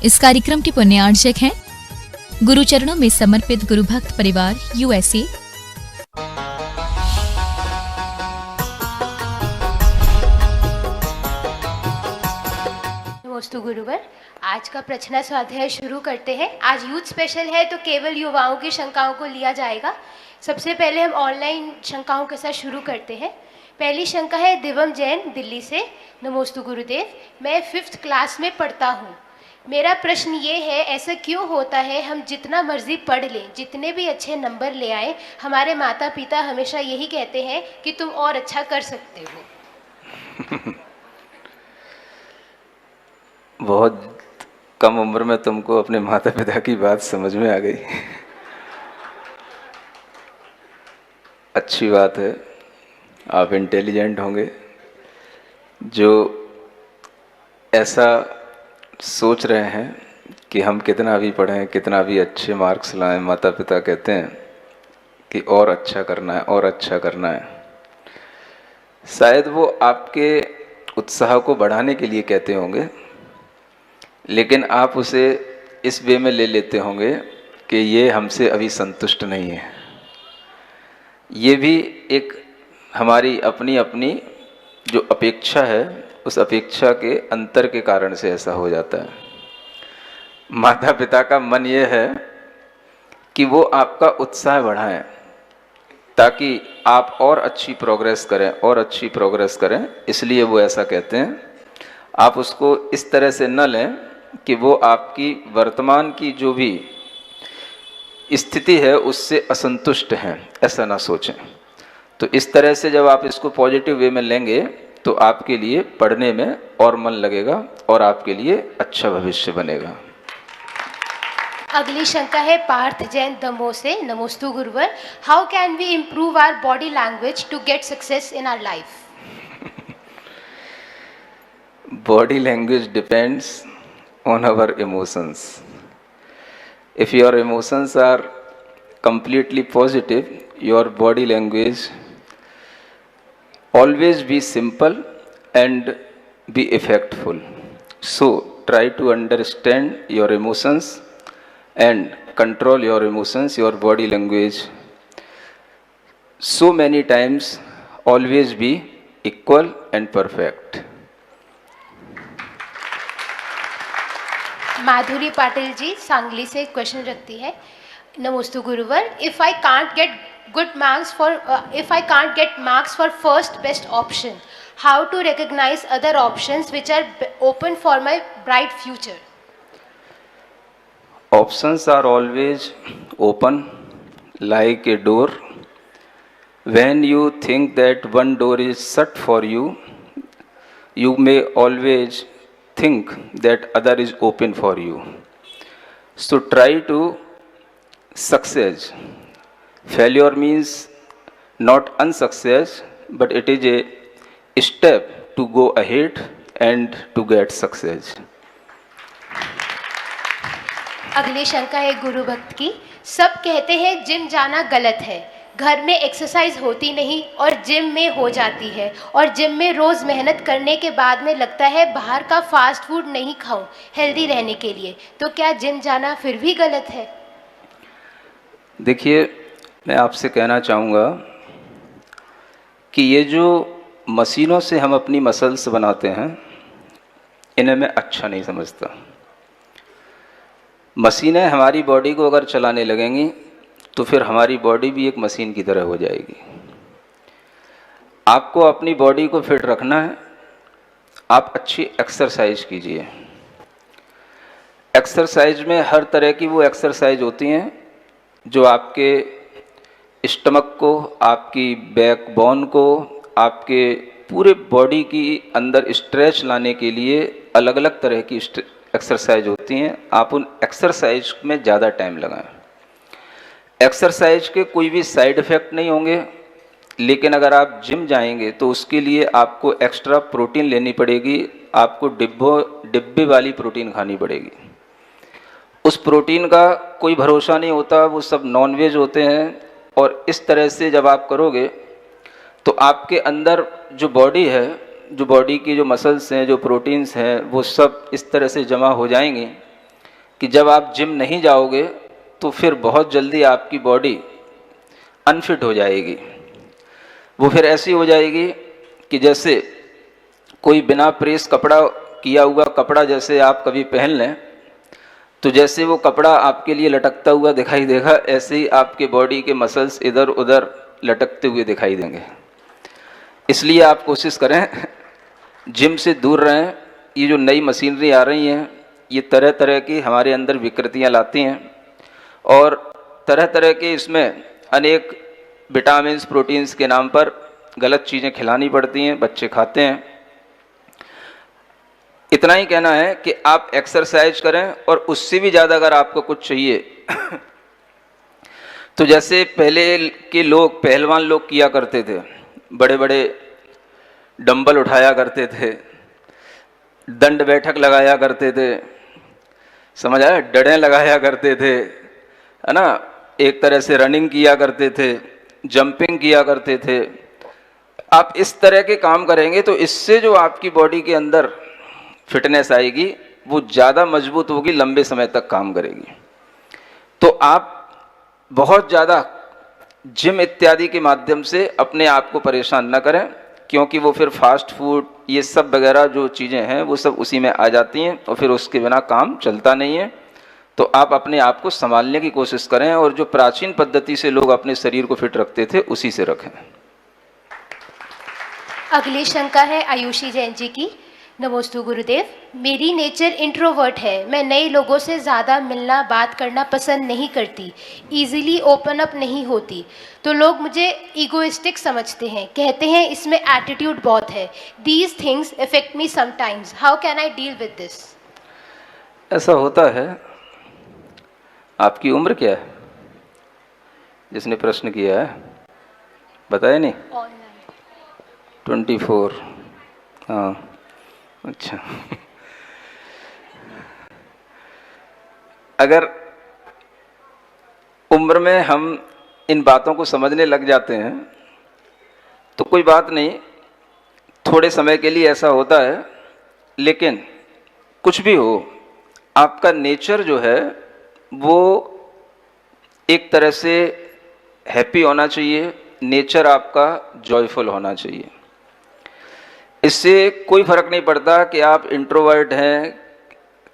इस कार्यक्रम के पुण्यार्चक हैं गुरुचरणों में समर्पित गुरु भक्त परिवार USA। नमोस्तु गुरुवर। आज का प्रश्न स्वाध्याय शुरू करते हैं। आज यूथ स्पेशल है तो केवल युवाओं की शंकाओं को लिया जाएगा। सबसे पहले हम ऑनलाइन शंकाओं के साथ शुरू करते हैं। पहली शंका है दिवम जैन दिल्ली से। नमोस्तु गुरुदेव, मैं 5th क्लास में पढ़ता हूँ। मेरा प्रश्न ये है, ऐसा क्यों होता है हम जितना मर्जी पढ़ लें, जितने भी अच्छे नंबर ले आए, हमारे माता पिता हमेशा यही कहते हैं कि तुम और अच्छा कर सकते हो। बहुत कम उम्र में तुमको अपने माता पिता की बात समझ में आ गई। अच्छी बात है, आप इंटेलिजेंट होंगे जो ऐसा सोच रहे हैं कि हम कितना भी पढ़ें, कितना भी अच्छे मार्क्स लाएं, माता पिता कहते हैं कि और अच्छा करना है, और अच्छा करना है। शायद वो आपके उत्साह को बढ़ाने के लिए कहते होंगे, लेकिन आप उसे इस वे में ले लेते होंगे कि ये हमसे अभी संतुष्ट नहीं है। ये भी एक हमारी अपनी अपनी जो अपेक्षा है, उस अपेक्षा के अंतर के कारण से ऐसा हो जाता है। माता पिता का मन ये है कि वो आपका उत्साह बढ़ाएं ताकि आप और अच्छी प्रोग्रेस करें, और अच्छी प्रोग्रेस करें, इसलिए वो ऐसा कहते हैं। आप उसको इस तरह से न लें कि वो आपकी वर्तमान की जो भी स्थिति है उससे असंतुष्ट हैं, ऐसा ना सोचें। तो इस तरह से जब आप इसको पॉजिटिव वे में लेंगे तो आपके लिए पढ़ने में और मन लगेगा और आपके लिए अच्छा भविष्य बनेगा। अगली शंका है पार्थ जैन दमोह से। नमोस्तु गुरुवर, how can we improve our body language to get success in our life? Body language depends on our emotions. If your emotions are completely positive, your body language always be simple and be effectful. So try to understand your emotions and control your emotions, your body language. So many times always be equal and perfect. माधुरी पाटिल जी सांगली से question रखती है। नमोस्तु गुरुवर, if I can't get marks for first best option, how to recognize other options which are open for my bright future? Options are always open like a door. When you think that one door is shut for you, you may always think that other is open for you. So try to success. Failure means not unsuccess, but it is a step to go ahead and to get success. अगली शंका है गुरु भक्त की। सब कहते हैं gym जाना गलत है, घर में एक्सरसाइज होती नहीं और जिम में हो जाती है, और जिम में रोज़ मेहनत करने के बाद में लगता है बाहर का फास्ट फूड नहीं खाऊं हेल्दी रहने के लिए, तो क्या जिम जाना फिर भी गलत है? देखिए, मैं आपसे कहना चाहूँगा कि ये जो मशीनों से हम अपनी मसल्स बनाते हैं, इन्हें मैं अच्छा नहीं समझता। मशीनें हमारी बॉडी को अगर चलाने लगेंगी तो फिर हमारी बॉडी भी एक मशीन की तरह हो जाएगी। आपको अपनी बॉडी को फिट रखना है, आप अच्छी एक्सरसाइज कीजिए। एक्सरसाइज में हर तरह की वो एक्सरसाइज होती हैं जो आपके स्टमक को, आपकी बैकबोन को, आपके पूरे बॉडी की अंदर स्ट्रेच लाने के लिए अलग अलग तरह की एक्सरसाइज होती हैं। आप उन एक्सरसाइज में ज़्यादा टाइम लगाएं। एक्सरसाइज के कोई भी साइड इफ़ेक्ट नहीं होंगे, लेकिन अगर आप जिम जाएंगे तो उसके लिए आपको एक्स्ट्रा प्रोटीन लेनी पड़ेगी, आपको डिब्बे वाली प्रोटीन खानी पड़ेगी। उस प्रोटीन का कोई भरोसा नहीं होता, वो सब नॉनवेज होते हैं, और इस तरह से जब आप करोगे तो आपके अंदर जो बॉडी है, जो बॉडी की जो मसल्स हैं, जो प्रोटीन्स हैं, वो सब इस तरह से जमा हो जाएंगे कि जब आप जिम नहीं जाओगे तो फिर बहुत जल्दी आपकी बॉडी अनफिट हो जाएगी। वो फिर ऐसी हो जाएगी कि जैसे कोई बिना प्रेस कपड़ा किया हुआ कपड़ा जैसे आप कभी पहन लें तो जैसे वो कपड़ा आपके लिए लटकता हुआ दिखाई देगा, ऐसे ही आपके बॉडी के मसल्स इधर उधर लटकते हुए दिखाई देंगे। इसलिए आप कोशिश करें जिम से दूर रहें। ये जो नई मशीनरी आ रही हैं ये तरह तरह की हमारे अंदर विकृतियां लाती हैं और तरह तरह के इसमें अनेक विटामिन्स प्रोटीन्स के नाम पर गलत चीज़ें खिलानी पड़ती हैं, बच्चे खाते हैं। इतना ही कहना है कि आप एक्सरसाइज करें और उससे भी ज़्यादा अगर आपको कुछ चाहिए तो जैसे पहले के लोग पहलवान लोग किया करते थे, बड़े बड़े डंबल उठाया करते थे, दंड बैठक लगाया करते थे, समझ आया, डंडे लगाया करते थे, है ना, एक तरह से रनिंग किया करते थे, जंपिंग किया करते थे। आप इस तरह के काम करेंगे तो इससे जो आपकी बॉडी के अंदर फिटनेस आएगी वो ज़्यादा मजबूत होगी, लंबे समय तक काम करेगी। तो आप बहुत ज़्यादा जिम इत्यादि के माध्यम से अपने आप को परेशान न करें, क्योंकि वो फिर फास्ट फूड ये सब वगैरह जो चीज़ें हैं वो सब उसी में आ जाती हैं और फिर उसके बिना काम चलता नहीं है। तो आप अपने आप को संभालने की कोशिश करें और जो प्राचीन पद्धति से लोग अपने शरीर को फिट रखते थे उसी से रखें। अगली शंका है आयुषी जैन जी की। नमोस्तु गुरुदेव, मेरी नेचर इंट्रोवर्ट है। मैं नए लोगों से ज़्यादा मिलना बात करना पसंद नहीं करती, इजीली ओपन अप नहीं होती। तो लोग मुझे ईगोइस्टिक समझते हैं, कहते हैं इसमें एटीट्यूड बहुत है। These things affect me sometimes, how can I deal with this? ऐसा होता है। आपकी उम्र क्या है? जिसने प्रश्न किया है बताया नहीं? 24। हाँ, अच्छा। अगर उम्र में हम इन बातों को समझने लग जाते हैं तो कोई बात नहीं, थोड़े समय के लिए ऐसा होता है, लेकिन कुछ भी हो आपका नेचर जो है वो एक तरह से हैप्पी होना चाहिए, नेचर आपका जॉयफुल होना चाहिए। इससे कोई फर्क नहीं पड़ता कि आप इंट्रोवर्ट हैं,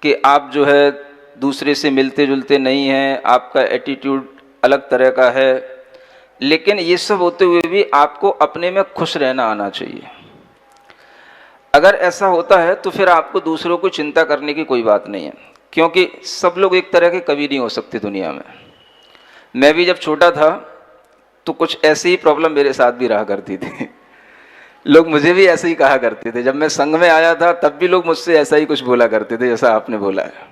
कि आप जो है दूसरे से मिलते जुलते नहीं हैं, आपका एटीट्यूड अलग तरह का है, लेकिन ये सब होते हुए भी आपको अपने में खुश रहना आना चाहिए। अगर ऐसा होता है तो फिर आपको दूसरों को चिंता करने की कोई बात नहीं है, क्योंकि सब लोग एक तरह के कवि नहीं हो सकते दुनिया में। मैं भी जब छोटा था तो कुछ ऐसी ही प्रॉब्लम मेरे साथ भी रहा करती थी। लोग मुझे भी ऐसे ही कहा करते थे। जब मैं संघ में आया था तब भी लोग मुझसे ऐसा ही कुछ बोला करते थे जैसा आपने बोला है।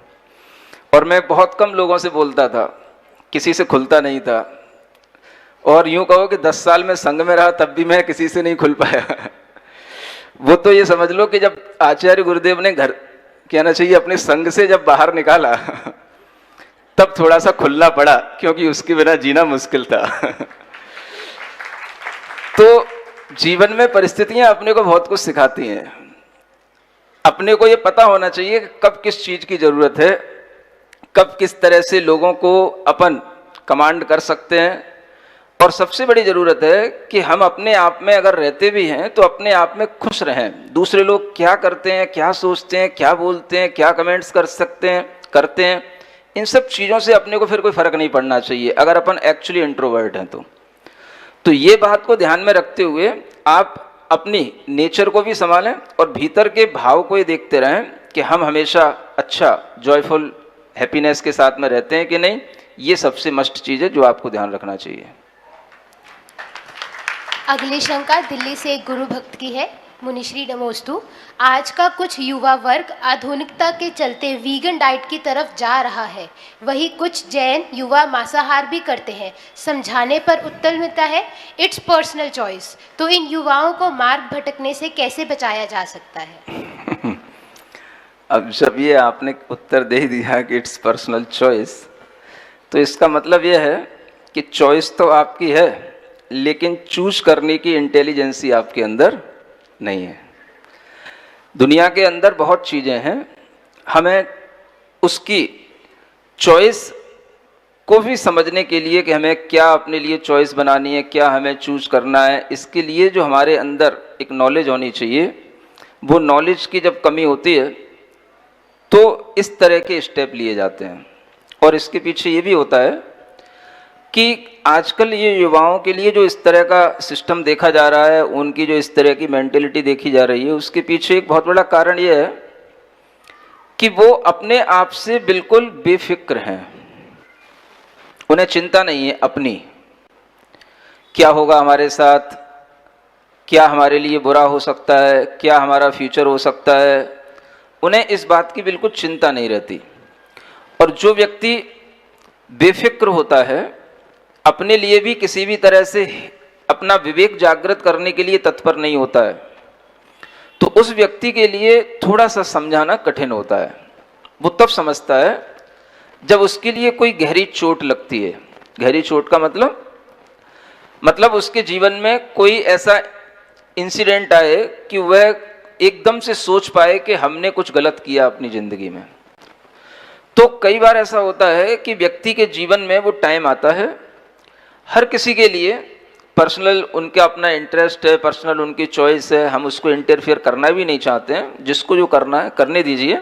और मैं बहुत कम लोगों से बोलता था, किसी से खुलता नहीं था। और यूं कहो कि 10 साल में संघ में रहा तब भी मैं किसी से नहीं खुल पाया। वो तो ये समझ लो कि जब आचार्य गुरुदेव ने घर कहना चाहिए अपने संघ से जब बाहर निकाला तब थोड़ा सा खुलना पड़ा, क्योंकि उसके बिना जीना मुश्किल था। तो जीवन में परिस्थितियां अपने को बहुत कुछ सिखाती हैं। अपने को ये पता होना चाहिए कि कब किस चीज की जरूरत है, कब किस तरह से लोगों को अपन कमांड कर सकते हैं। और सबसे बड़ी जरूरत है कि हम अपने आप में अगर रहते भी हैं तो अपने आप में खुश रहें। दूसरे लोग क्या करते हैं, क्या सोचते हैं, क्या बोलते हैं, क्या कमेंट्स कर सकते हैं, करते हैं, इन सब चीज़ों से अपने को फिर कोई फर्क नहीं पड़ना चाहिए अगर अपन एक्चुअली इंट्रोवर्ट हैं तो ये बात को ध्यान में रखते हुए आप अपनी नेचर को भी संभालें और भीतर के भाव को ये देखते रहें कि हम हमेशा अच्छा जॉयफुल हैप्पीनेस के साथ में रहते हैं कि नहीं। ये सबसे मस्ट चीज़ है जो आपको ध्यान रखना चाहिए। अगली शंका दिल्ली से एक गुरु भक्त की है। मुनिश्री नमोस्तु, आज का कुछ युवा वर्ग आधुनिकता के चलते वीगन डाइट की तरफ जा रहा है, वही कुछ जैन युवा मांसाहार भी करते हैं। समझाने पर उत्तर मिलता है इट्स पर्सनल चॉइस। तो इन युवाओं को मार्ग भटकने से कैसे बचाया जा सकता है? अब जब ये आपने उत्तर दे दिया कि इट्स पर्सनल चॉइस, तो इसका मतलब ये है कि चॉइस तो आपकी है, लेकिन चूज करने की इंटेलिजेंसी आपके अंदर नहीं है। दुनिया के अंदर बहुत चीज़ें हैं, हमें उसकी चॉइस को भी समझने के लिए कि हमें क्या अपने लिए चॉइस बनानी है, क्या हमें चूज करना है, इसके लिए जो हमारे अंदर एक नॉलेज होनी चाहिए, वो नॉलेज की जब कमी होती है तो इस तरह के स्टेप लिए जाते हैं। और इसके पीछे ये भी होता है कि आजकल ये युवाओं के लिए जो इस तरह का सिस्टम देखा जा रहा है, उनकी जो इस तरह की मेंटेलिटी देखी जा रही है, उसके पीछे एक बहुत बड़ा कारण ये है कि वो अपने आप से बिल्कुल बेफिक्र हैं। उन्हें चिंता नहीं है अपनी, क्या होगा हमारे साथ, क्या हमारे लिए बुरा हो सकता है, क्या हमारा फ्यूचर हो सकता है, उन्हें इस बात की बिल्कुल चिंता नहीं रहती। और जो व्यक्ति बेफिक्र होता है, अपने लिए भी किसी भी तरह से अपना विवेक जागृत करने के लिए तत्पर नहीं होता है, तो उस व्यक्ति के लिए थोड़ा सा समझाना कठिन होता है। वो तब समझता है जब उसके लिए कोई गहरी चोट लगती है। गहरी चोट का मतलब उसके जीवन में कोई ऐसा इंसिडेंट आए कि वह एकदम से सोच पाए कि हमने कुछ गलत किया अपनी जिंदगी में। तो कई बार ऐसा होता है कि व्यक्ति के जीवन में वो टाइम आता है, हर किसी के लिए पर्सनल उनका अपना इंटरेस्ट है, पर्सनल उनकी चॉइस है, हम उसको इंटरफेयर करना भी नहीं चाहते हैं, जिसको जो करना है करने दीजिए।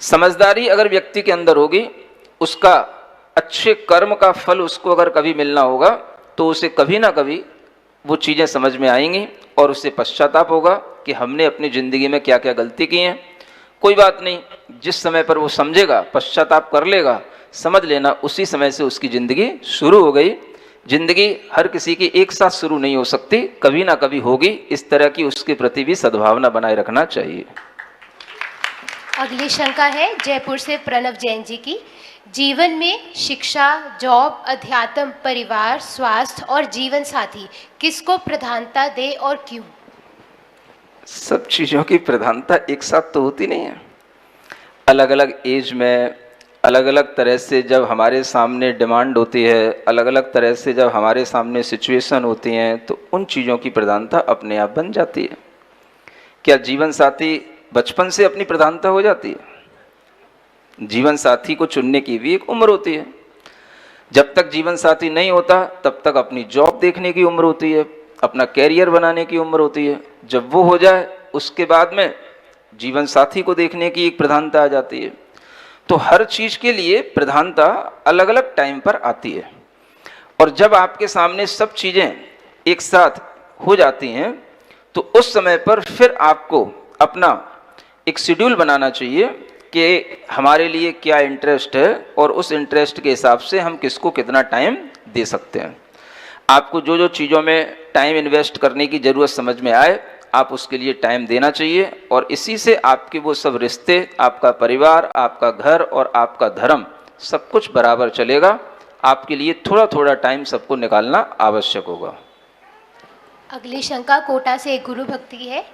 समझदारी अगर व्यक्ति के अंदर होगी, उसका अच्छे कर्म का फल उसको अगर कभी मिलना होगा तो उसे कभी ना कभी वो चीज़ें समझ में आएंगी और उसे पश्चाताप होगा कि हमने अपनी ज़िंदगी में क्या क्या गलती की हैं। कोई बात नहीं, जिस समय पर वो समझेगा, पश्चाताप कर लेगा, समझ लेना उसी समय से उसकी ज़िंदगी शुरू हो गई। ज़िंदगी हर किसी की एक साथ शुरू नहीं हो सकती, कभी ना कभी होगी। इस तरह की उसके प्रति भी सद्भावना बनाए रखना चाहिए। अगली शंका है जयपुर से प्रणव जैन जी की। जीवन में शिक्षा, जॉब, अध्यात्म, परिवार, स्वास्थ्य और जीवन साथी किसको प्रधानता दे और क्यों? सब चीज़ों की प्रधानता एक साथ तो होती नहीं है। अलग अलग एज में, अलग अलग तरह से जब हमारे सामने डिमांड होती है, अलग अलग तरह से जब हमारे सामने सिचुएशन होती हैं, तो उन चीज़ों की प्रधानता अपने आप बन जाती है। क्या जीवन साथी बचपन से अपनी प्रधानता हो जाती है? जीवन साथी को चुनने की भी एक उम्र होती है। जब तक जीवन साथी नहीं होता तब तक अपनी जॉब देखने की उम्र होती है, अपना कैरियर बनाने की उम्र होती है। जब वो हो जाए उसके बाद में जीवन साथी को देखने की एक प्रधानता आ जाती है। तो हर चीज़ के लिए प्रधानता अलग अलग टाइम पर आती है। और जब आपके सामने सब चीज़ें एक साथ हो जाती हैं तो उस समय पर फिर आपको अपना एक शेड्यूल बनाना चाहिए कि हमारे लिए क्या इंटरेस्ट है और उस इंटरेस्ट के हिसाब से हम किसको कितना टाइम दे सकते हैं। आपको जो जो चीज़ों में टाइम इन्वेस्ट करने की ज़रूरत समझ में आए, आप उसके लिए टाइम देना चाहिए। और इसी से आपके वो सब रिश्ते, आपका परिवार, आपका घर और आपका धर्म सब कुछ बराबर चलेगा। आपके लिए थोड़ा थोड़ा टाइम सबको निकालना आवश्यक होगा। अगली शंका कोटा से एक गुरु भक्ति है।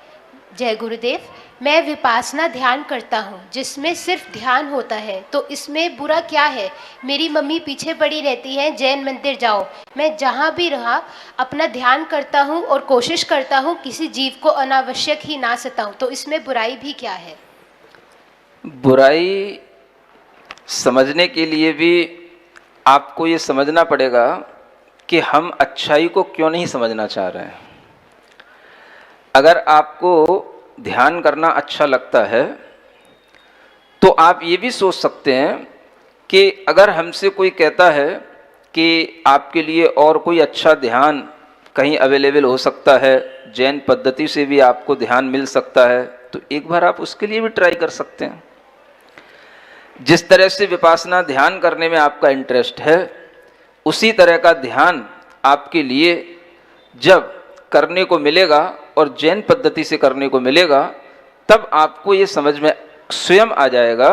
जय गुरुदेव, मैं विपासना ध्यान करता हूँ जिसमें सिर्फ ध्यान होता है, तो इसमें बुरा क्या है? मेरी मम्मी पीछे पड़ी रहती है, जैन मंदिर जाओ। मैं जहाँ भी रहा अपना ध्यान करता हूँ और कोशिश करता हूँ किसी जीव को अनावश्यक ही ना सताऊं, तो इसमें बुराई भी क्या है? बुराई समझने के लिए भी आपको ये समझना पड़ेगा कि हम अच्छाई को क्यों नहीं समझना चाह रहे हैं। अगर आपको ध्यान करना अच्छा लगता है तो आप ये भी सोच सकते हैं कि अगर हमसे कोई कहता है कि आपके लिए और कोई अच्छा ध्यान कहीं अवेलेबल हो सकता है, जैन पद्धति से भी आपको ध्यान मिल सकता है, तो एक बार आप उसके लिए भी ट्राई कर सकते हैं। जिस तरह से विपासना ध्यान करने में आपका इंटरेस्ट है, उसी तरह का ध्यान आपके लिए जब करने को मिलेगा और जैन पद्धति से करने को मिलेगा, तब आपको ये समझ में स्वयं आ जाएगा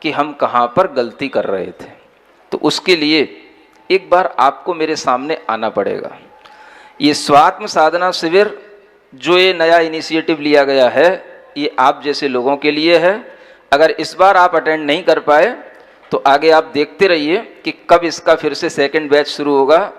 कि हम कहाँ पर गलती कर रहे थे। तो उसके लिए एक बार आपको मेरे सामने आना पड़ेगा। ये स्वात्म साधना शिविर जो ये नया इनिशिएटिव लिया गया है, ये आप जैसे लोगों के लिए है। अगर इस बार आप अटेंड नहीं कर पाए तो आगे आप देखते रहिए कि कब इसका फिर से सेकंड बैच शुरू होगा,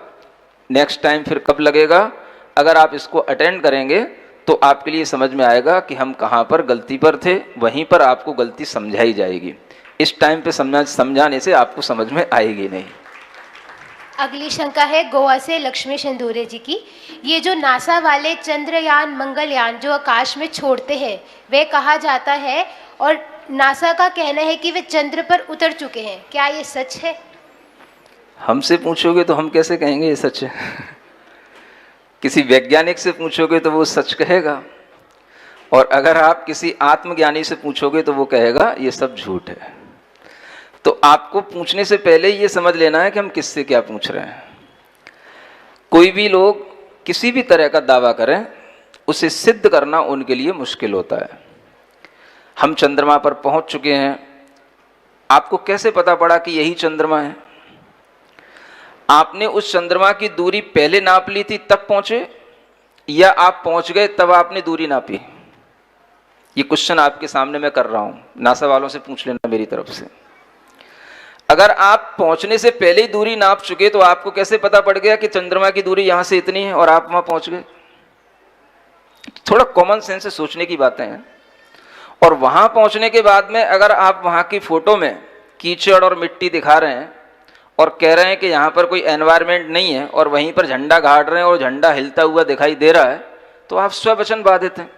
नेक्स्ट टाइम फिर कब लगेगा। अगर आप इसको अटेंड करेंगे तो आपके लिए समझ में आएगा कि हम कहाँ पर गलती पर थे, वहीं पर आपको गलती समझाई जाएगी। इस टाइम पे समझाने से आपको समझ में आएगी नहीं। अगली शंका है गोवा से लक्ष्मी सिंदूरे जी की। ये जो नासा वाले चंद्रयान मंगलयान जो आकाश में छोड़ते हैं, वे कहा जाता है और नासा का कहना है कि वे चंद्र पर उतर चुके हैं, क्या ये सच है? हमसे पूछोगे तो हम कैसे कहेंगे ये सच है? किसी वैज्ञानिक से पूछोगे तो वो सच कहेगा, और अगर आप किसी आत्मज्ञानी से पूछोगे तो वो कहेगा ये सब झूठ है। तो आपको पूछने से पहले ये समझ लेना है कि हम किससे क्या पूछ रहे हैं। कोई भी लोग किसी भी तरह का दावा करें, उसे सिद्ध करना उनके लिए मुश्किल होता है। हम चंद्रमा पर पहुंच चुके हैं, आपको कैसे पता पड़ा कि यही चंद्रमा है? आपने उस चंद्रमा की दूरी पहले नाप ली थी तब पहुंचे, या आप पहुंच गए तब आपने दूरी नापी? ये क्वेश्चन आपके सामने मैं कर रहा हूं, नासा वालों से पूछ लेना मेरी तरफ से। अगर आप पहुंचने से पहले ही दूरी नाप चुके तो आपको कैसे पता पड़ गया कि चंद्रमा की दूरी यहां से इतनी है और आप वहां पहुंच गए? थोड़ा कॉमन सेंस से सोचने की बातें हैं। और वहां पहुंचने के बाद में अगर आप वहां की फोटो में कीचड़ और मिट्टी दिखा रहे हैं और कह रहे हैं कि यहाँ पर कोई एनवायरमेंट नहीं है, और वहीं पर झंडा गाड़ रहे हैं और झंडा हिलता हुआ दिखाई दे रहा है, तो आप स्ववचन बाधित हैं।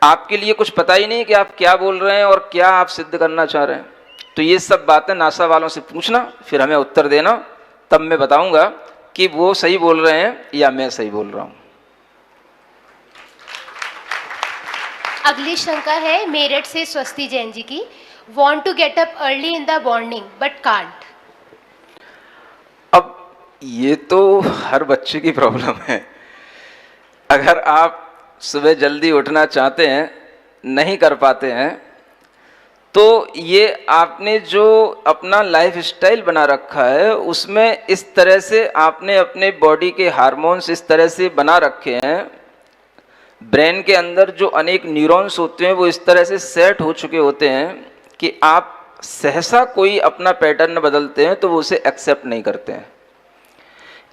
आपके लिए कुछ पता ही नहीं कि आप क्या बोल रहे हैं और क्या आप सिद्ध करना चाह रहे हैं। तो ये सब बातें नासा वालों से पूछना, फिर हमें उत्तर देना, तब मैं बताऊंगा कि वो सही बोल रहे हैं या मैं सही बोल रहा हूं। अगली शंका है मेरठ से स्वस्ति जैन जी की। Want to get up early in the morning but can't। अब ये तो हर बच्चे की प्रॉब्लम है। अगर आप सुबह जल्दी उठना चाहते हैं, नहीं कर पाते हैं, तो ये आपने जो अपना लाइफ स्टाइल बना रखा है उसमें इस तरह से आपने अपने बॉडी के हार्मोन्स इस तरह से बना रखे हैं, ब्रेन के अंदर जो अनेक न्यूरॉन्स होते हैं वो इस तरह से सेट हो चुके होते हैं कि आप सहसा कोई अपना पैटर्न बदलते हैं तो वो उसे एक्सेप्ट नहीं करते हैं।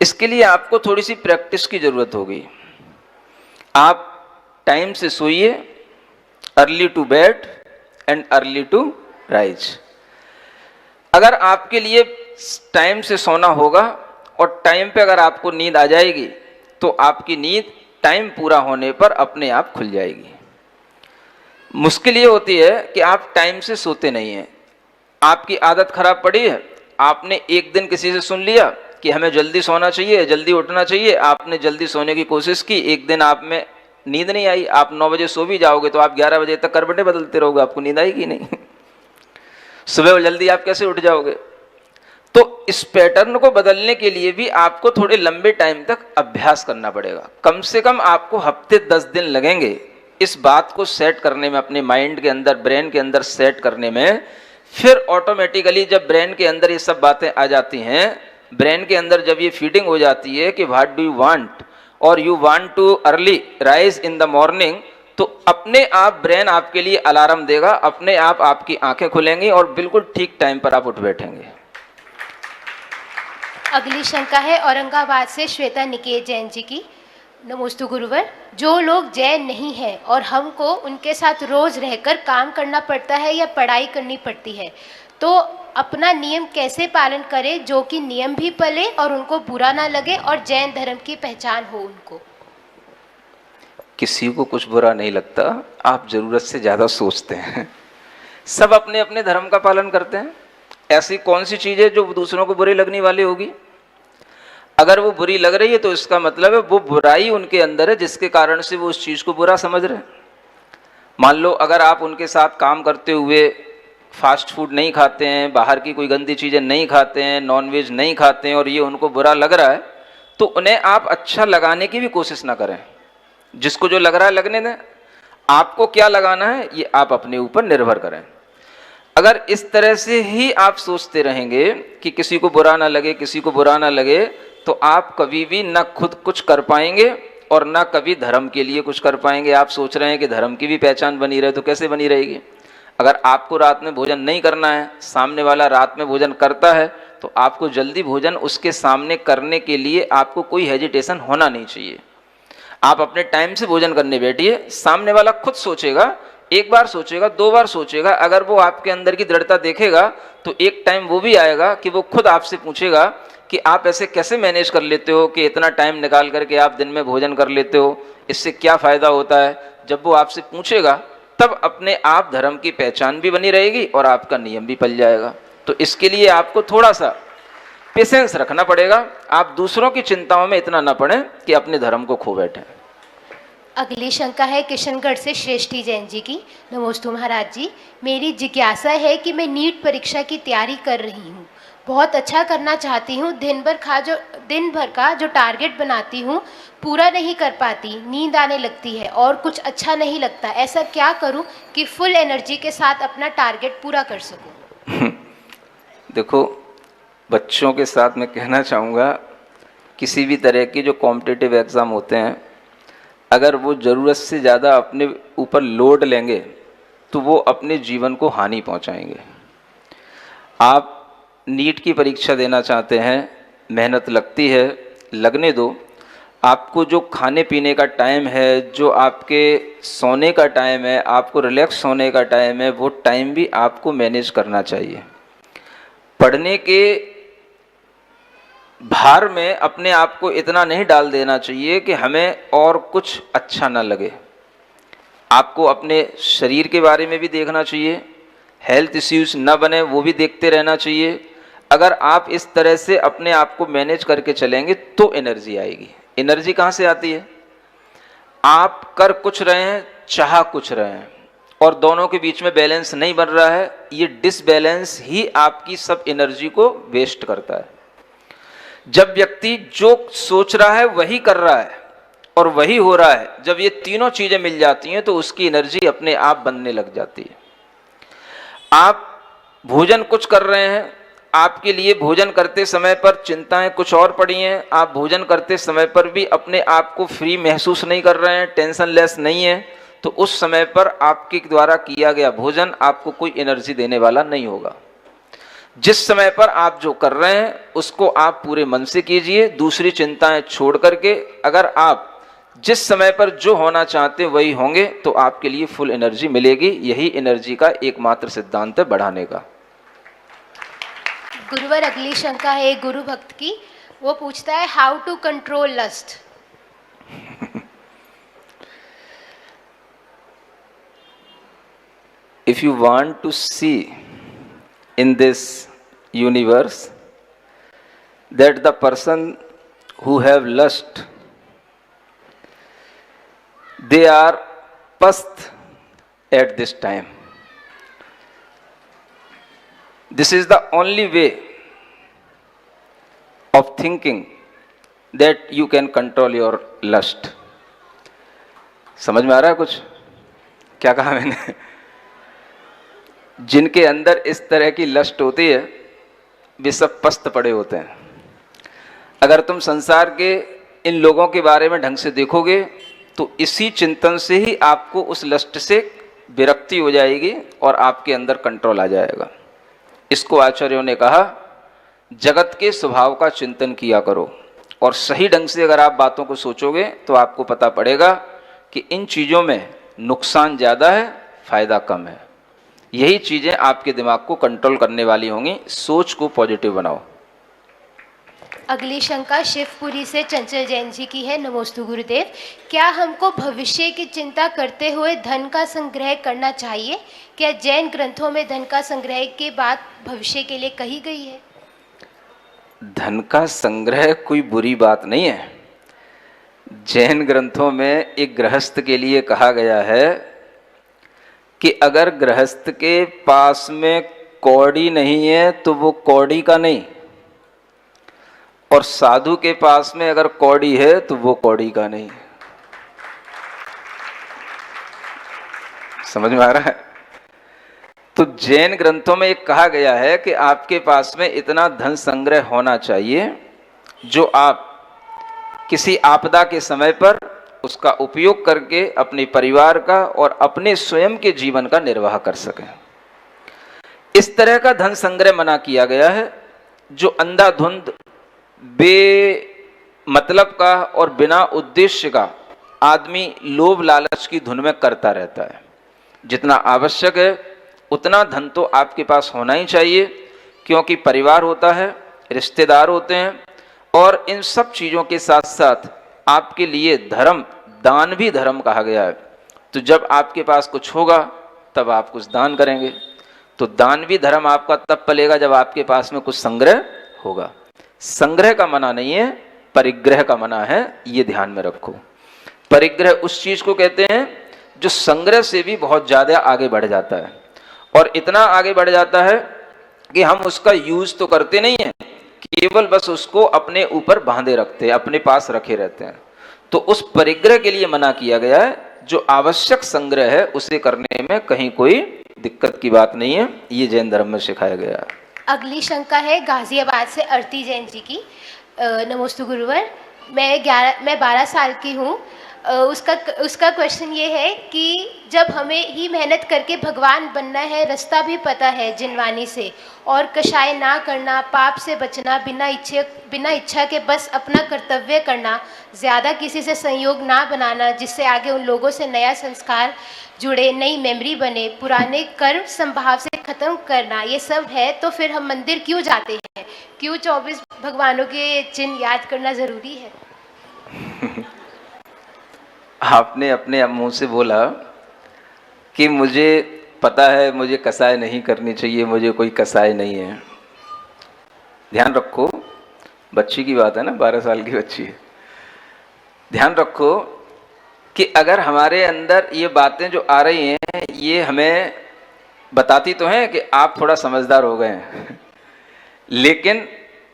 इसके लिए आपको थोड़ी सी प्रैक्टिस की ज़रूरत होगी। आप टाइम से सोइए, early to bed and early to rise. अगर आपके लिए टाइम से सोना होगा और टाइम पे अगर आपको नींद आ जाएगी तो आपकी नींद टाइम पूरा होने पर अपने आप खुल जाएगी। मुश्किल ये होती है कि आप टाइम से सोते नहीं हैं। आपकी आदत खराब पड़ी है, आपने एक दिन किसी से सुन लिया कि हमें जल्दी सोना चाहिए, जल्दी उठना चाहिए, आपने जल्दी सोने की कोशिश की, एक दिन आप में नींद नहीं आई, आप 9 बजे सो भी जाओगे तो आप 11 बजे तक करवटें बदलते रहोगे, आपको नींद आएगी नहीं। सुबह जल्दी आप कैसे उठ जाओगे? तो इस पैटर्न को बदलने के लिए भी आपको थोड़े लंबे टाइम तक अभ्यास करना पड़ेगा। कम से कम आपको हफ्ते 10 दिन लगेंगे इस बात को सेट करने में, अपने माइंड के अंदर, ब्रेन के अंदर सेट करने में। फिर ऑटोमेटिकली जब ब्रेन के अंदर ये सब बातें आ जाती हैं, ब्रेन के अंदर जब ये फीडिंग हो जाती है कि व्हाट डू यू वांट और you want too early rise in the morning, तो अपने आप ब्रेन आपके लिए अलार्म देगा, अपने आप आपकी आंखें खुलेंगी और बिल्कुल ठीक टाइम पर आप उठ बैठेंगे। अगली शंका है औरंगाबाद से श्वेता निकेत जैन जी की। नमोस्तु गुरुवर। जो लोग जैन नहीं हैं और हमको उनके साथ रोज रहकर काम करना पड़ता है या पढ़ाई करनी पड़ती है, तो अपना नियम कैसे पालन करें जो कि नियम भी पले और उनको बुरा ना लगे और जैन धर्म की पहचान हो उनको? किसी को कुछ बुरा नहीं लगता, आप जरूरत से ज्यादा सोचते हैं। सब अपने अपने धर्म का पालन करते हैं। ऐसी कौन सी चीज है जो दूसरों को बुरी लगने वाली होगी? अगर वो बुरी लग रही है तो इसका मतलब है वो बुराई उनके अंदर है जिसके कारण से वो उस चीज को बुरा समझ रहे हैं। मान लो अगर आप उनके साथ काम करते हुए फास्ट फूड नहीं खाते हैं, बाहर की कोई गंदी चीज़ें नहीं खाते हैं, नॉनवेज नहीं खाते हैं और ये उनको बुरा लग रहा है, तो उन्हें आप अच्छा लगाने की भी कोशिश ना करें। जिसको जो लग रहा है लगने दें। आपको क्या लगाना है ये आप अपने ऊपर निर्भर करें। अगर इस तरह से ही आप सोचते रहेंगे कि किसी को बुरा ना लगे, किसी को बुरा ना लगे, तो आप कभी भी ना खुद कुछ कर पाएंगे और ना कभी धर्म के लिए कुछ कर पाएंगे। आप सोच रहे हैं कि धर्म की भी पहचान बनी रहे, तो कैसे बनी रहेगी? अगर आपको रात में भोजन नहीं करना है, सामने वाला रात में भोजन करता है, तो आपको जल्दी भोजन उसके सामने करने के लिए आपको कोई हेजिटेशन होना नहीं चाहिए। आप अपने टाइम से भोजन करने बैठिए, सामने वाला खुद सोचेगा एक बार सोचेगा, 2 बार सोचेगा, अगर वो आपके अंदर की दृढ़ता देखेगा तो एक टाइम वो भी आएगा कि वो खुद आपसे पूछेगा कि आप ऐसे कैसे मैनेज कर लेते हो कि इतना टाइम निकाल करके आप दिन में भोजन कर लेते हो, इससे क्या फ़ायदा होता है। जब वो आपसे पूछेगा तब अपने आप धर्म की पहचान भी बनी रहेगी और आपका नियम भी पल जाएगा। तो इसके लिए आपको थोड़ा सा पेशेंस रखना पड़ेगा। आप दूसरों की चिंताओं में इतना ना पड़ें कि अपने धर्म को खो बैठें। अगली शंका है किशनगढ़ से श्रेष्ठी जैन जी की। नमोस्तु महाराज जी, मेरी जिज्ञासा है कि मैं नीट परीक्षा की तैयारी कर रही हूँ, बहुत अच्छा करना चाहती हूँ। दिन भर का जो टारगेट बनाती हूँ पूरा नहीं कर पाती, नींद आने लगती है और कुछ अच्छा नहीं लगता। ऐसा क्या करूँ कि फुल एनर्जी के साथ अपना टारगेट पूरा कर सकूँ? देखो, बच्चों के साथ मैं कहना चाहूँगा, किसी भी तरह के जो कॉम्पिटिटिव एग्ज़ाम होते हैं, अगर वो ज़रूरत से ज़्यादा अपने ऊपर लोड लेंगे तो वो अपने जीवन को हानि पहुंचाएंगे। आप नीट की परीक्षा देना चाहते हैं, मेहनत लगती है, लगने दो। आपको जो खाने पीने का टाइम है, जो आपके सोने का टाइम है, आपको रिलैक्स होने का टाइम है, वो टाइम भी आपको मैनेज करना चाहिए। पढ़ने के भार में अपने आप को इतना नहीं डाल देना चाहिए कि हमें और कुछ अच्छा ना लगे। आपको अपने शरीर के बारे में भी देखना चाहिए, हेल्थ इश्यूज ना बने वो भी देखते रहना चाहिए। अगर आप इस तरह से अपने आप को मैनेज करके चलेंगे तो एनर्जी आएगी। एनर्जी कहाँ से आती है? आप कर कुछ रहे हैं, चाह कुछ रहे हैं और दोनों के बीच में बैलेंस नहीं बन रहा है। ये डिसबैलेंस ही आपकी सब एनर्जी को वेस्ट करता है। जब व्यक्ति जो सोच रहा है वही कर रहा है और वही हो रहा है, जब ये तीनों चीजें मिल जाती हैं तो उसकी एनर्जी अपने आप बनने लग जाती है। आप भोजन कुछ कर रहे हैं, आपके लिए भोजन करते समय पर चिंताएं कुछ और पड़ी हैं, आप भोजन करते समय पर भी अपने आप को फ्री महसूस नहीं कर रहे हैं, टेंशन लेस नहीं है, तो उस समय पर आपके द्वारा किया गया भोजन आपको कोई एनर्जी देने वाला नहीं होगा। जिस समय पर आप जो कर रहे हैं उसको आप पूरे मन से कीजिए, दूसरी चिंताएं छोड़ करके। अगर आप जिस समय पर जो होना चाहते वही होंगे तो आपके लिए फुल एनर्जी मिलेगी। यही एनर्जी का एकमात्र सिद्धांत है बढ़ाने का। गुरुवर, अगली शंका है एक गुरु भक्त की। वो पूछता है, how to control lust? If you want to see in this universe that the person who have lust, they are past at this time. This is the only way of thinking that you can control your lust. समझ में आ रहा है कुछ? क्या कहा मैंने? जिनके अंदर इस तरह की लस्ट होती है वे सब पस्त पड़े होते हैं। अगर तुम संसार के इन लोगों के बारे में ढंग से देखोगे तो इसी चिंतन से ही आपको उस लस्ट से विरक्ति हो जाएगी और आपके अंदर कंट्रोल आ जाएगा। इसको आचार्यों ने कहा, जगत के स्वभाव का चिंतन किया करो और सही ढंग से अगर आप बातों को सोचोगे तो आपको पता पड़ेगा कि इन चीज़ों में नुकसान ज़्यादा है, फायदा कम है। यही चीजें आपके दिमाग को कंट्रोल करने वाली होंगी। सोच को पॉजिटिव बनाओ। अगली शंका शिवपुरी से चंचल जैन जी की है। नमोस्तु गुरुदेव, क्या हमको भविष्य की चिंता करते हुए धन का संग्रह करना चाहिए? क्या जैन ग्रंथों में धन का संग्रह के बाद भविष्य के लिए कही गई है? धन का संग्रह कोई बुरी बात नहीं है। जैन ग्रंथों में एक गृहस्थ के लिए कहा गया है कि अगर गृहस्थ के पास में कौड़ी नहीं है तो वो कौड़ी का नहीं, और साधु के पास में अगर कौड़ी है तो वो कौड़ी का नहीं। समझ में आ रहा है? तो जैन ग्रंथों में एक कहा गया है कि आपके पास में इतना धन संग्रह होना चाहिए जो आप किसी आपदा के समय पर उसका उपयोग करके अपने परिवार का और अपने स्वयं के जीवन का निर्वाह कर सकें। इस तरह का धन संग्रह मना किया गया है जो अंधाधुंध बेमतलब का और बिना उद्देश्य का आदमी लोभ लालच की धुन में करता रहता है। जितना आवश्यक है उतना धन तो आपके पास होना ही चाहिए, क्योंकि परिवार होता है, रिश्तेदार होते हैं, और इन सब चीज़ों के साथ साथ आपके लिए धर्म, दान भी धर्म कहा गया है। तो जब आपके पास कुछ होगा तब आप कुछ दान करेंगे, तो दान भी धर्म आपका तब पलेगा जब आपके पास में कुछ संग्रह होगा। संग्रह का मना नहीं है, परिग्रह का मना है, ये ध्यान में रखो। परिग्रह उस चीज को कहते हैं जो संग्रह से भी बहुत ज्यादा आगे बढ़ जाता है, और इतना आगे बढ़ जाता है कि हम उसका यूज तो करते नहीं है, केवल बस उसको अपने ऊपर बांधे रखते हैं, अपने पास रखे रहते हैं। तो उस परिग्रह के लिए मना किया गया है। जो आवश्यक संग्रह है उसे करने में कहीं कोई दिक्कत की बात नहीं है, ये जैन धर्म में सिखाया गया है। अगली शंका है गाजियाबाद से आरती जैन जी की। नमोस्तु गुरुवर, मैं 12 साल की हूँ। उसका क्वेश्चन ये है कि जब हमें ही मेहनत करके भगवान बनना है, रास्ता भी पता है जिनवानी से, और कषाय ना करना, पाप से बचना, बिना इच्छा के बस अपना कर्तव्य करना, ज़्यादा किसी से संयोग ना बनाना जिससे आगे उन लोगों से नया संस्कार जुड़े, नई मेमोरी बने, पुराने कर्म संभाव से ख़त्म करना, ये सब है, तो फिर हम मंदिर क्यों जाते हैं? क्यों 24 भगवानों के चिन्ह याद करना ज़रूरी है? आपने अपने मुंह से बोला कि मुझे पता है मुझे कसाई नहीं करनी चाहिए, मुझे कोई कसाई नहीं है। ध्यान रखो, बच्ची की बात है ना, 12 साल की बच्ची है। ध्यान रखो कि अगर हमारे अंदर ये बातें जो आ रही हैं ये हमें बताती तो हैं कि आप थोड़ा समझदार हो गए हैं, लेकिन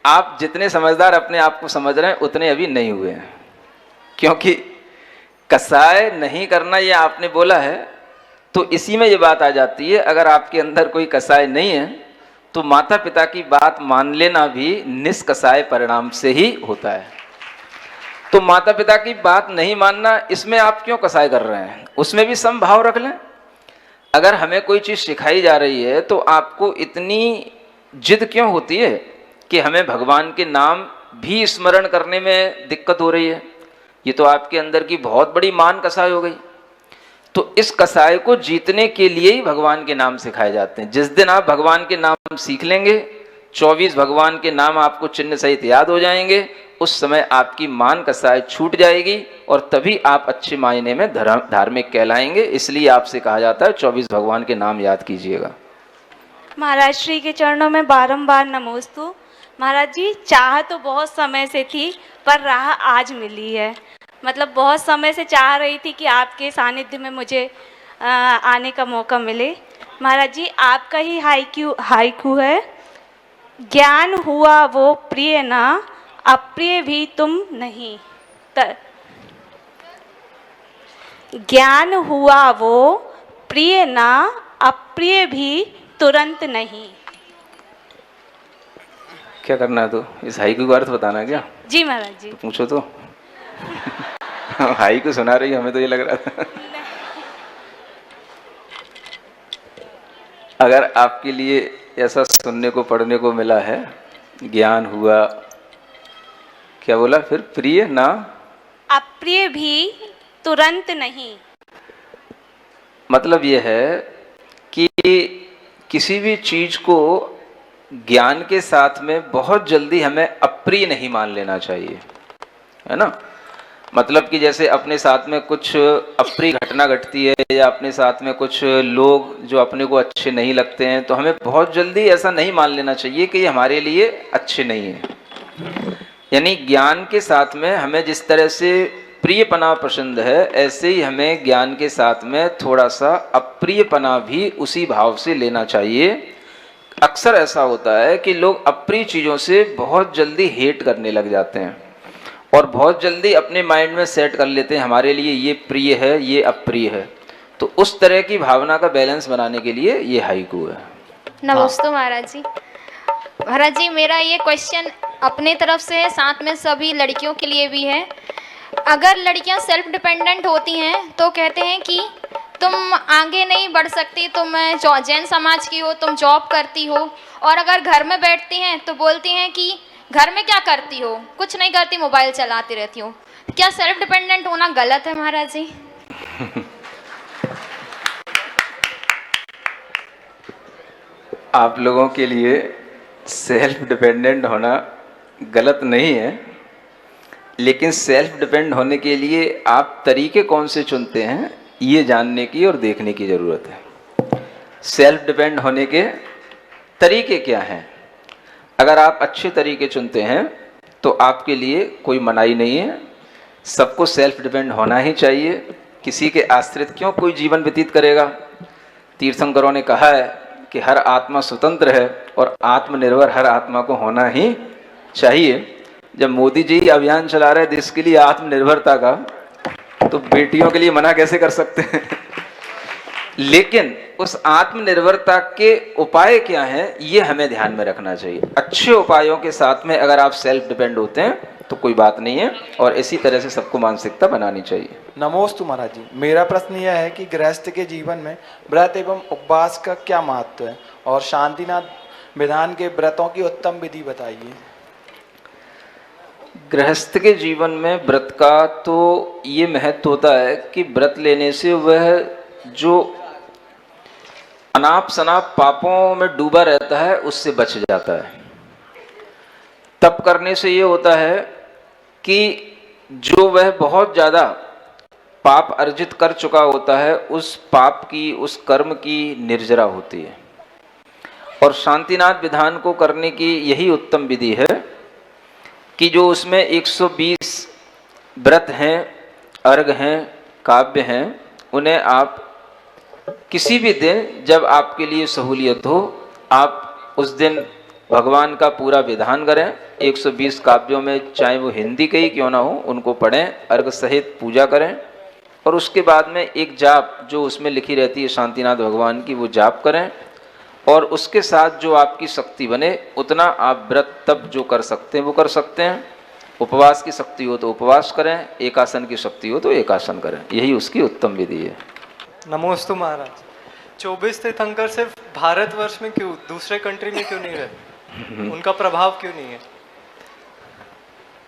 आप जितने समझदार अपने आप को समझ रहे हैं उतने अभी नहीं हुए हैं। क्योंकि कसाय नहीं करना ये आपने बोला है, तो इसी में ये बात आ जाती है, अगर आपके अंदर कोई कसाय नहीं है तो माता पिता की बात मान लेना भी निष्कसाय परिणाम से ही होता है। तो माता पिता की बात नहीं मानना, इसमें आप क्यों कसाय कर रहे हैं? उसमें भी समभाव रख लें। अगर हमें कोई चीज़ सिखाई जा रही है तो आपको इतनी जिद क्यों होती है कि हमें भगवान के नाम भी स्मरण करने में दिक्कत हो रही है? ये तो आपके अंदर की बहुत बड़ी मान कसाय हो गई। तो इस कसाय को जीतने के लिए ही भगवान के नाम सिखाए जाते हैं। जिस दिन आप भगवान के नाम सीख लेंगे, 24 भगवान के नाम आपको चिन्ह सहित याद हो जाएंगे, उस समय आपकी मान कसाय छूट जाएगी और तभी आप अच्छे मायने में धार्मिक कहलाएंगे। इसलिए आपसे कहा जाता है 24 भगवान के नाम याद कीजिएगा। महाराज श्री के चरणों में बारंबार नमोस्तु। महाराज जी, चाह तो बहुत समय से थी पर राह आज मिली है। मतलब बहुत समय से चाह रही थी कि आपके सानिध्य में मुझे आने का मौका मिले। महाराज जी, आपका ही हाइकू है, ज्ञान हुआ वो प्रिय ना, अप्रिय भी तुम नहीं। ज्ञान हुआ वो प्रिय ना, अप्रिय भी तुरंत नहीं। क्या करना है? तो इस हाइकू का अर्थ बताना है क्या? जी महाराज जी। तो पूछो तो। हाइकू सुना रही हमें तो ये लग रहा था। अगर आपके लिए ऐसा सुनने को पढ़ने को मिला है, ज्ञान हुआ, क्या बोला फिर? प्रिय ना, अप्रिय भी तुरंत नहीं। मतलब यह है कि किसी भी चीज को ज्ञान के साथ में बहुत जल्दी हमें अप्रिय नहीं मान लेना चाहिए, है ना। मतलब कि जैसे अपने साथ में कुछ अप्रिय घटना घटती है या अपने साथ में कुछ लोग जो अपने को अच्छे नहीं लगते हैं, तो हमें बहुत जल्दी ऐसा नहीं मान लेना चाहिए कि ये हमारे लिए अच्छे नहीं है। यानी ज्ञान के साथ में हमें जिस तरह से प्रियपना पसंद है, ऐसे ही हमें ज्ञान के साथ में थोड़ा सा अप्रियपना भी उसी भाव से लेना चाहिए। अक्सर ऐसा होता है कि लोग अप्रिय चीज़ों से बहुत जल्दी हेट करने लग जाते हैं और बहुत जल्दी अपने माइंड में सेट कर लेते हैं हमारे लिए ये प्रिय है, ये अप्रिय है। तो उस तरह की भावना का बैलेंस बनाने के लिए ये हाइकू है। नमस्ते महाराज जी। महाराज जी, मेरा ये क्वेश्चन अपने तरफ से है, साथ में सभी लड़कियों के लिए भी है। अगर लड़कियां सेल्फ डिपेंडेंट होती हैं तो कहते हैं कि तुम आगे नहीं बढ़ सकती, तुम जैन समाज की हो, तुम जॉब करती हो, और अगर घर में बैठती हैं तो बोलती हैं कि घर में क्या करती हो, कुछ नहीं करती, मोबाइल चलाती रहती हो। क्या सेल्फ डिपेंडेंट होना गलत है महाराज जी? आप लोगों के लिए सेल्फ डिपेंडेंट होना गलत नहीं है, लेकिन सेल्फ डिपेंड होने के लिए आप तरीके कौन से चुनते हैं ये जानने की और देखने की ज़रूरत है। सेल्फ डिपेंड होने के तरीके क्या हैं? अगर आप अच्छे तरीके चुनते हैं तो आपके लिए कोई मनाही नहीं है, सबको सेल्फ डिपेंड होना ही चाहिए। किसी के आश्रित क्यों कोई जीवन व्यतीत करेगा? तीर्थंकरों ने कहा है कि हर आत्मा स्वतंत्र है और आत्मनिर्भर हर आत्मा को होना ही चाहिए। जब मोदी जी अभियान चला रहे देश के लिए आत्मनिर्भरता का, तो बेटियों के लिए मना कैसे कर सकते हैं? लेकिन उस आत्मनिर्भरता के उपाय क्या हैं ये हमें ध्यान में रखना चाहिए। अच्छे उपायों के साथ में अगर आप सेल्फ डिपेंड होते हैं तो कोई बात नहीं है, और इसी तरह से सबको मानसिकता बनानी चाहिए। नमोस्तु महाराज जी, मेरा प्रश्न यह है कि गृहस्थ के जीवन में व्रत एवं उपवास का क्या महत्व है, और शांतिनाथ विधान के व्रतों की उत्तम विधि बताइए। गृहस्थ के जीवन में व्रत का तो ये महत्व होता है कि व्रत लेने से वह जो अनाप शनाप पापों में डूबा रहता है उससे बच जाता है। तप करने से ये होता है कि जो वह बहुत ज़्यादा पाप अर्जित कर चुका होता है उस पाप की, उस कर्म की निर्जरा होती है। और शांतिनाथ विधान को करने की यही उत्तम विधि है कि जो उसमें 120 व्रत हैं, अर्घ हैं, काव्य हैं, उन्हें आप किसी भी दिन जब आपके लिए सहूलियत हो आप उस दिन भगवान का पूरा विधान करें। 120 काव्यों में चाहे वो हिंदी के ही क्यों ना हो उनको पढ़ें, अर्घ सहित पूजा करें, और उसके बाद में एक जाप जो उसमें लिखी रहती है शांतिनाथ भगवान की वो जाप करें, और उसके साथ जो आपकी शक्ति बने उतना आप व्रत तप जो कर सकते हैं वो कर सकते हैं। उपवास की शक्ति हो तो उपवास करें, एकासन की शक्ति हो तो एकासन करें, यही उसकी उत्तम विधि है। नमोस्तु महाराज, 24 तीर्थंकर सिर्फ भारतवर्ष में क्यों, दूसरे कंट्री में क्यों नहीं रहते? उनका प्रभाव क्यों नहीं है?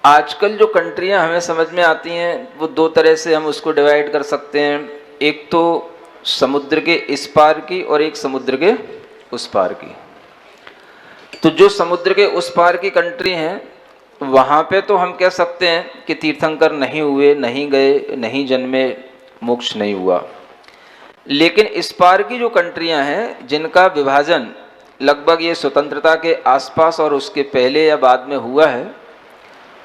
आजकल जो कंट्रियां हमें समझ में आती हैं वो दो तरह से हम उसको डिवाइड कर सकते हैं। एक तो समुद्र के इस पार की और एक समुद्र के उस पार की। तो जो समुद्र के उस पार की कंट्री हैं वहाँ पे तो हम कह सकते हैं कि तीर्थंकर नहीं हुए, नहीं गए, नहीं जन्मे, मोक्ष नहीं हुआ। लेकिन इस पार की जो कंट्रियां हैं जिनका विभाजन लगभग ये स्वतंत्रता के आसपास और उसके पहले या बाद में हुआ है,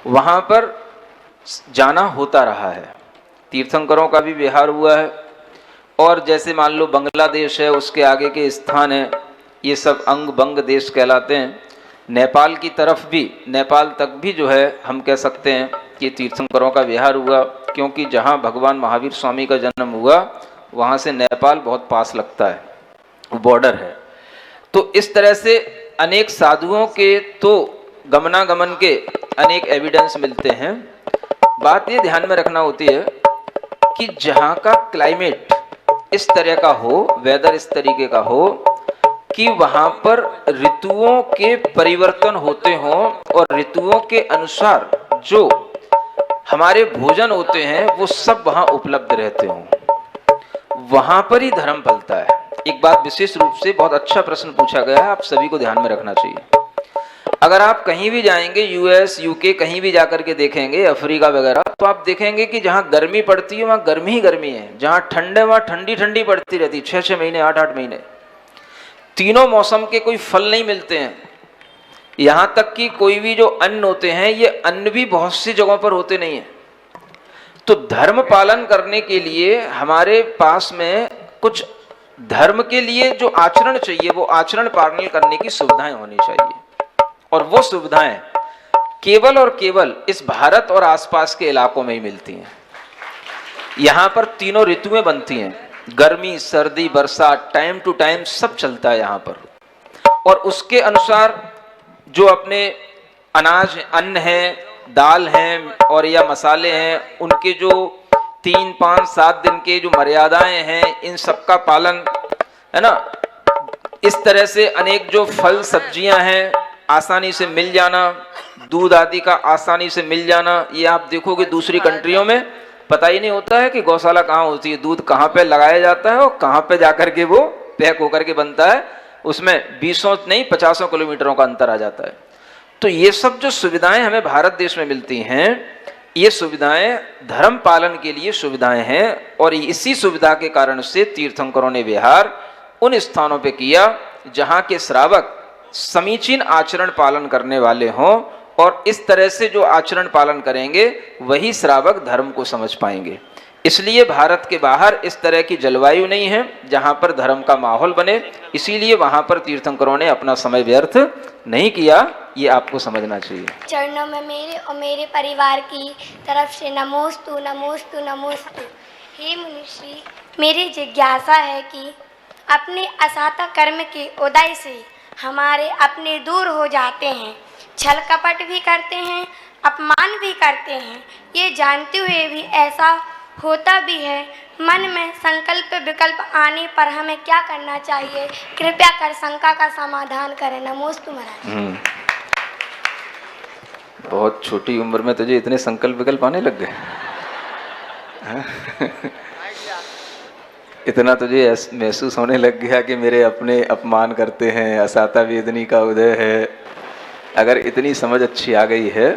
वहाँ पर जाना होता रहा है। तीर्थंकरों का भी विहार हुआ है। और जैसे मान लो बांग्लादेश है, उसके आगे के स्थान है, ये सब अंग बंग देश कहलाते हैं। नेपाल की तरफ भी, नेपाल तक भी जो है हम कह सकते हैं कि तीर्थंकरों का विहार हुआ, क्योंकि जहाँ भगवान महावीर स्वामी का जन्म हुआ वहाँ से नेपाल बहुत पास लगता है, बॉर्डर है। तो इस तरह से अनेक साधुओं के तो गमनागमन के अनेक एविडेंस मिलते हैं। बात ये ध्यान में रखना होती है कि जहाँ का क्लाइमेट इस तरह का हो, वेदर इस तरीके का हो कि वहाँ पर ऋतुओं के परिवर्तन होते हों और ऋतुओं के अनुसार जो हमारे भोजन होते हैं वो सब वहाँ उपलब्ध रहते हों, वहाँ पर ही धर्म फलता है। एक बात विशेष रूप से बहुत अच्छा प्रश्न पूछा गया है, आप सभी को ध्यान में रखना चाहिए। अगर आप कहीं भी जाएंगे, यूएस, यूके, कहीं भी जाकर के देखेंगे, अफ्रीका वगैरह, तो आप देखेंगे कि जहाँ गर्मी पड़ती है वहाँ गर्मी ही गर्मी है, जहाँ ठंड है वहाँ ठंडी ठंडी पड़ती रहती है, 6-6 महीने, 8-8 महीने। तीनों मौसम के कोई फल नहीं मिलते हैं। यहाँ तक कि कोई भी जो अन्न होते हैं ये अन्न भी बहुत सी जगहों पर होते नहीं हैं। तो धर्म पालन करने के लिए हमारे पास में कुछ धर्म के लिए जो आचरण चाहिए वो आचरण पालन करने की सुविधाएं होनी चाहिए, और वो सुविधाएं केवल और केवल इस भारत और आसपास के इलाकों में ही मिलती हैं। यहाँ पर तीनों ऋतुएं बनती हैं, गर्मी, सर्दी, बरसात, टाइम टू टाइम सब चलता है यहाँ पर। और उसके अनुसार जो अपने अनाज, अन्न है, दाल हैं और या मसाले हैं, उनके जो 3, 5, 7 दिन के जो मर्यादाएं हैं, इन सब का पालन है ना। इस तरह से अनेक जो फल सब्जियां हैं आसानी से मिल जाना, दूध आदि का आसानी से मिल जाना। ये आप देखोगे दूसरी कंट्रियों में पता ही नहीं होता है कि गौशाला कहाँ होती है, दूध कहाँ पे लगाया जाता है और कहाँ पे जाकर के वो पैक होकर के बनता है। उसमें 20 नहीं 50 किलोमीटरों का अंतर आ जाता है। तो ये सब जो सुविधाएं हमें भारत देश में मिलती हैं, ये सुविधाएं धर्म पालन के लिए सुविधाएं हैं, और इसी सुविधा के कारण से तीर्थंकरों ने विहार उन स्थानों पे किया जहां के श्रावक समीचीन आचरण पालन करने वाले हों, और इस तरह से जो आचरण पालन करेंगे वही श्रावक धर्म को समझ पाएंगे। इसलिए भारत के बाहर इस तरह की जलवायु नहीं है जहां पर धर्म का माहौल बने, इसीलिए वहां पर तीर्थंकरों ने अपना समय व्यर्थ नहीं किया, ये आपको समझना चाहिए। चरणों में मेरे और मेरे परिवार की तरफ से नमोस्तु नमोस्तु नमोस्तु। हे मुनिश्री, मेरी जिज्ञासा है कि अपने असाता कर्म के उदय से हमारे अपने दूर हो जाते हैं, छल कपट भी करते हैं, अपमान भी करते हैं, ये जानते हुए भी ऐसा होता भी है। मन में संकल्प विकल्प आने पर हमें क्या करना चाहिए? कृपया कर शंका का समाधान करें। नमोस्तु महाराज। बहुत छोटी उम्र में तुझे इतने संकल्प विकल्प आने लग गए। इतना तुझे महसूस होने लग गया कि मेरे अपने अपमान करते हैं, असाता वेदनी का उदय है। अगर इतनी समझ अच्छी आ गई है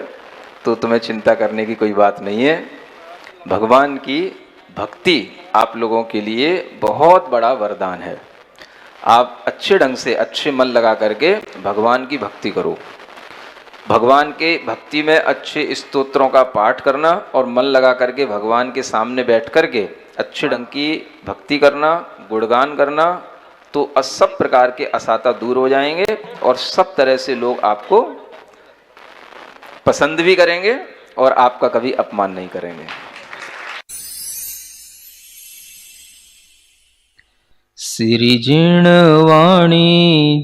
तो तुम्हें चिंता करने की कोई बात नहीं है। भगवान की भक्ति आप लोगों के लिए बहुत बड़ा वरदान है। आप अच्छे ढंग से अच्छे मन लगा करके भगवान की भक्ति करो। भगवान के भक्ति में अच्छे स्तोत्रों का पाठ करना और मन लगा करके भगवान के सामने बैठ करके अच्छे ढंग की भक्ति करना, गुणगान करना, तो सब प्रकार के असाता दूर हो जाएंगे और सब तरह से लोग आपको पसंद भी करेंगे और आपका कभी अपमान नहीं करेंगे। सिरिजिणवाणी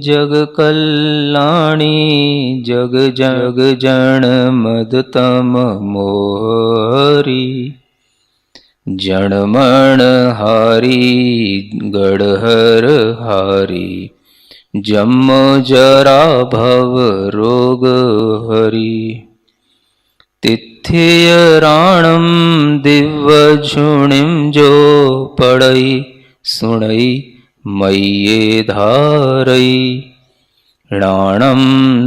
जग कल्याणी जग जग जन मदतम मोहरी जनमण हारी गढ़हर हारी जम जरा भव रोग हरि तिथ्य राणम दिव्य झुणिम जो पड़ई सुणई मय्ये धारई राणम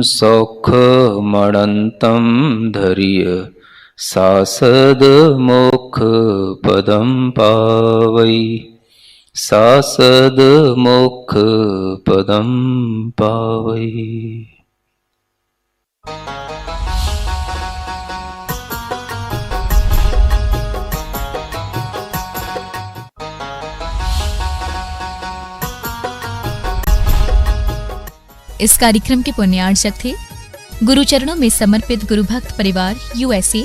सौख मणंतम धर्य सासद मोक्ष पदम पावई सासद मोक्ष पदम पावई। इस कार्यक्रम के पुण्यार्चक थे गुरुचरणों में समर्पित गुरुभक्त परिवार USA,